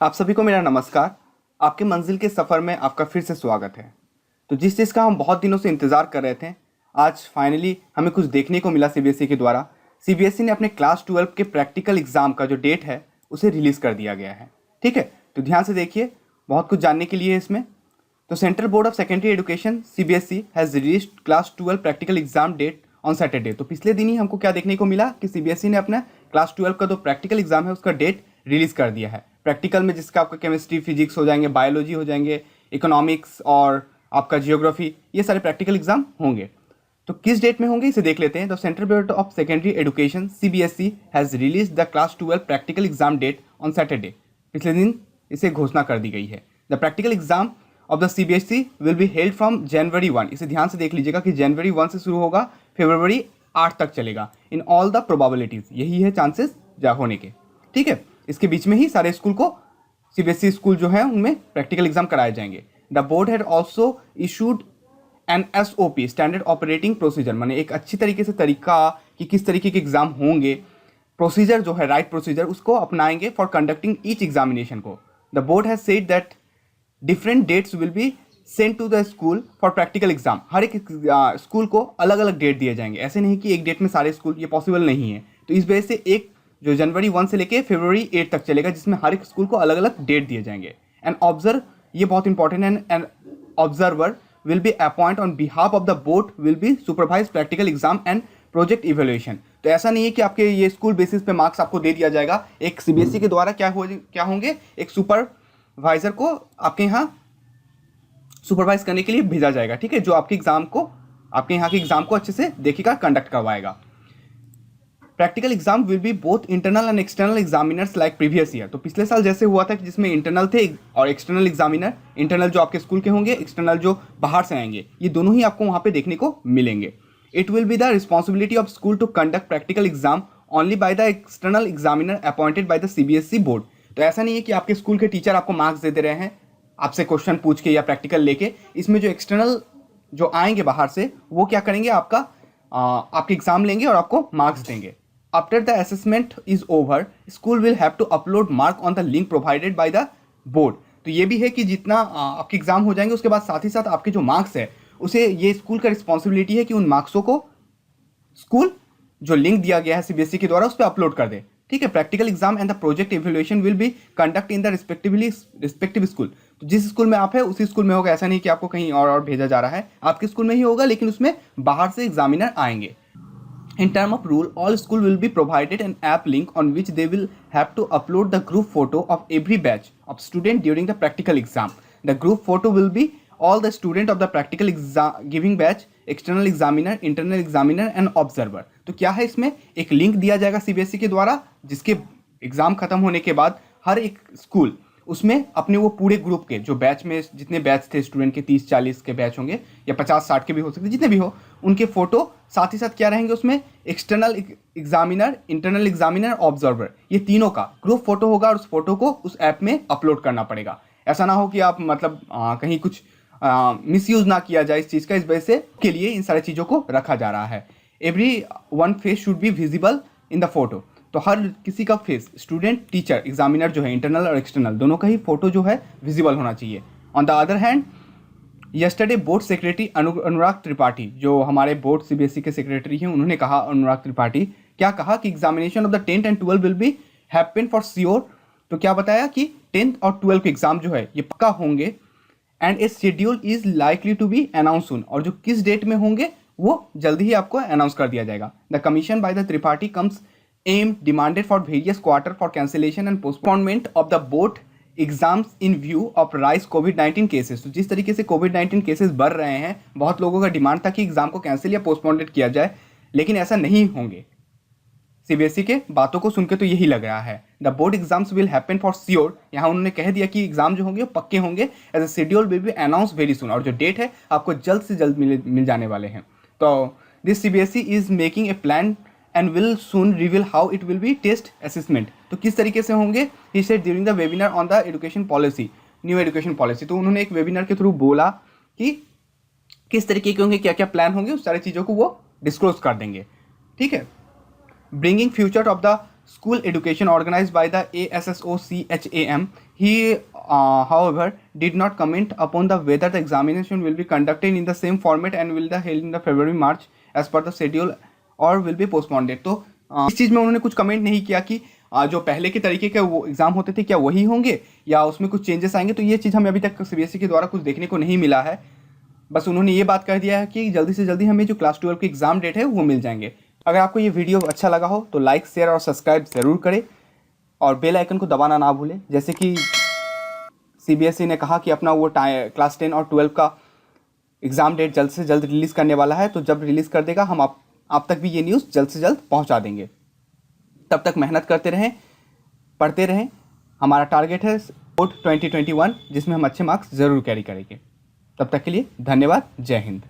आप सभी को मेरा नमस्कार। आपके मंजिल के सफ़र में आपका फिर से स्वागत है। तो जिस चीज़ का हम बहुत दिनों से इंतज़ार कर रहे थे, आज फाइनली हमें कुछ देखने को मिला सीबीएसई के द्वारा। सीबीएसई ने अपने क्लास 12 के प्रैक्टिकल एग्ज़ाम का जो डेट है उसे रिलीज़ कर दिया गया है। ठीक है, तो ध्यान से देखिए, बहुत कुछ जानने के लिए है इसमें। तो central board of secondary education CBSE has released class 12 practical exam date on Saturday. तो पिछले दिन ही हमको क्या देखने को मिला कि सीबीएसई ने अपना क्लास 12 का जो प्रैक्टिकल एग्जाम है उसका डेट रिलीज़ कर दिया है। प्रैक्टिकल में जिसका आपका केमिस्ट्री, फिजिक्स हो जाएंगे, बायोलॉजी हो जाएंगे, इकोनॉमिक्स और आपका जियोग्राफी, ये सारे प्रैक्टिकल एग्जाम होंगे। तो किस डेट में होंगे इसे देख लेते हैं। तो central board of secondary education CBSE has release the class 12 practical exam date on Saturday. पिछले दिन इसे घोषणा कर दी गई है। The practical exam of the CBSE will be held from January 1। इसे ध्यान से देख लीजिएगा कि जनवरी 1 से शुरू होगा, फरवरी 8 तक चलेगा। इन ऑल द प्रोबेबिलिटीज, यही है चांसेस जा होने के। ठीक है, इसके बीच में ही सारे स्कूल को, सीबीएसई स्कूल जो है उनमें प्रैक्टिकल एग्जाम कराए जाएंगे। The board had also issued N SOP, standard operating procedure, माने एक अच्छी तरीके से तरीका कि किस तरीके के एग्जाम होंगे, प्रोसीजर जो है, राइट प्रोसीजर, उसको अपनाएंगे फॉर कंडक्टिंग ईच एग्जामिनेशन को। The board has said that different dates will be send to the school for practical exam. हर एक स्कूल को अलग अलग डेट दिए जाएंगे, ऐसे नहीं कि एक डेट में सारे स्कूल, ये पॉसिबल नहीं है। तो इस वजह से एक जो जनवरी 1 से लेके फरवरी 8 तक चलेगा, जिसमें हर एक स्कूल को अलग अलग डेट दिए जाएंगे। एंड ऑब्जर्व, ये बहुत इंपॉर्टेंट है, and observer will be appointed on behalf of the board will be supervise practical exam and project evaluation। तो ऐसा नहीं है कि आपके ये स्कूल बेसिस पे मार्क्स आपको दे दिया जाएगा। एक सीबीएसई के द्वारा क्या होंगे, एक सुपरवाइजर को आपके यहाँ सुपरवाइज करने के लिए भेजा जाएगा। ठीक है, जो आपके एग्जाम को, आपके यहाँ के एग्जाम को अच्छे से देखेगा, कंडक्ट करवाएगा। Practical exam will be both internal and external examiners like previous year. तो पिछले साल जैसे हुआ था कि जिसमें इंटरनल थे और एक्सटर्नल एग्जामिनर, इंटरनल जो आपके स्कूल के होंगे, एक्सटर्नल जो बाहर से आएंगे, ये दोनों ही आपको वहाँ पे देखने को मिलेंगे। It will be the responsibility of school to conduct practical exam only by the external examiner appointed by the CBSE board. तो ऐसा नहीं है कि आपके स्कूल के टीचर आपको मार्क्स देते रहे हैं आपसे क्वेश्चन पूछ के या प्रैक्टिकल लेके। इसमें जो एक्सटर्नल जो आएंगे बाहर से, वो क्या करेंगे, आपके एग्जाम लेंगे और आपको मार्क्स देंगे। After the assessment is over, school will have to upload mark on the link provided by the board। तो ये भी है कि जितना आपके एग्जाम हो जाएंगे उसके बाद साथ ही साथ आपके जो मार्क्स है उसे, ये स्कूल का रिस्पॉन्सिबिलिटी है कि उन मार्क्सों को स्कूल जो लिंक दिया गया है सीबीएसई के द्वारा उस पर अपलोड कर दे। ठीक है, practical exam and the project evaluation will be conduct in the respective school. तो जिस स्कूल में आप है उसी स्कूल में होगा, ऐसा नहीं कि आपको कहीं और भेजा जा रहा है, आपके स्कूल में ही होगा, लेकिन उसमें बाहर से एग्जामिनर आएंगे। In term of rule, all school will be provided an app link on which they will have to upload the group photo of every batch of student during the practical exam. The group photo will be all the student of the practical exam giving batch, external examiner, internal examiner and observer। तो क्या है, इसमें एक link दिया जाएगा CBSE के द्वारा, जिसके एग्जाम खत्म होने के बाद हर एक स्कूल उसमें अपने वो पूरे ग्रुप के जो बैच में जितने बैच थे स्टूडेंट के, 30-40 के बैच होंगे या 50-60 के भी हो सकते, जितने भी हो, उनके फोटो साथ ही साथ क्या रहेंगे उसमें, external examiner, internal examiner, observer, ये तीनों का ग्रुप फोटो होगा और उस फोटो को उस ऐप में अपलोड करना पड़ेगा। ऐसा ना हो कि आप मतलब कहीं कुछ मिसयूज ना किया जाए इस चीज़ का, इस वजह से के लिए इन सारी चीज़ों को रखा जा रहा है। Every one face should be visible in the photo. तो हर किसी का फेस, स्टूडेंट, टीचर, एग्जामिनर जो है, इंटरनल और एक्सटर्नल दोनों का ही फोटो जो है विजिबल होना चाहिए। On the other hand, yesterday board secretary Anurag Tripathi, जो हमारे बोर्ड सीबीएसई के सेक्रेटरी हैं, उन्होंने कहा, अनुराग त्रिपाठी क्या कहा कि examination of the 10th and 12 will be happen for sure. तो क्या बताया कि 10th और 12 के एग्जाम जो है ये पक्का होंगे, and a schedule is likely to be announce soon, और जो किस डेट में होंगे वो जल्दी ही आपको अनाउंस कर दिया जाएगा। The commission by the Tripathi comes aim demanded for various quarter for cancellation and postponement of the board exams in view of rise COVID-19 cases। तो जिस तरीके से COVID-19 केसेस बढ़ रहे हैं, बहुत लोगों का डिमांड था कि एग्जाम को कैंसिल या पोस्टपोनेड किया जाए, लेकिन ऐसा नहीं होंगे। सीबीएसई के बातों को सुनकर तो यही लग रहा है। The board exams will happen for sure, यहाँ उन्होंने कह दिया कि एग्जाम जो होंगे वो पक्के होंगे। As a schedule will be announce very soon, और जो डेट है आपको जल्द से जल्द मिल जाने वाले हैं। तो this CBSE is making a plan and will soon reveal how it will be test assessment। तो किस तरीके से होंगे, he said during the webinar on the education policy, new education policy। तो उन्होंने एक वेबिनार के थ्रू बोला कि किस तरीके के होंगे, क्या क्या प्लान होंगे, उस सारी चीज़ों को वो डिस्क्लोज कर देंगे। ठीक है, bringing future of the school education organized by the ASSOCHAM. He, however, did not comment upon the whether the examination will be conducted in the same format and will be held in the February March as per the schedule or will be postponed. तो इस चीज़ में उन्होंने कुछ comment नहीं किया कि जो पहले के तरीके के वो एग्ज़ाम होते थे क्या वही होंगे या उसमें कुछ चेंजेस आएंगे। तो ये चीज़ हमें अभी तक CBSE के द्वारा कुछ देखने को नहीं मिला है। बस उन्होंने ये बात कह दिया है कि जल्दी से जल्दी हमें जो क्लास 12 की एग्ज़ाम डेट है वो मिल जाएंगे। अगर आपको ये वीडियो अच्छा लगा हो तो लाइक, शेयर और सब्सक्राइब ज़रूर करें और बेल आइकन को दबाना ना भूलें। जैसे कि CBSE ने कहा कि अपना वो क्लास 10 और 12 का एग्ज़ाम डेट जल्द से जल्द रिलीज़ करने वाला है, तो जब रिलीज़ कर देगा हम आप तक भी ये न्यूज़ जल्द से जल्द पहुंचा देंगे। तब तक मेहनत करते रहें, पढ़ते रहें। हमारा टारगेट है बोर्ड 2021 जिसमें हम अच्छे मार्क्स ज़रूर कैरी करेंगे। तब तक के लिए धन्यवाद। जय हिंद।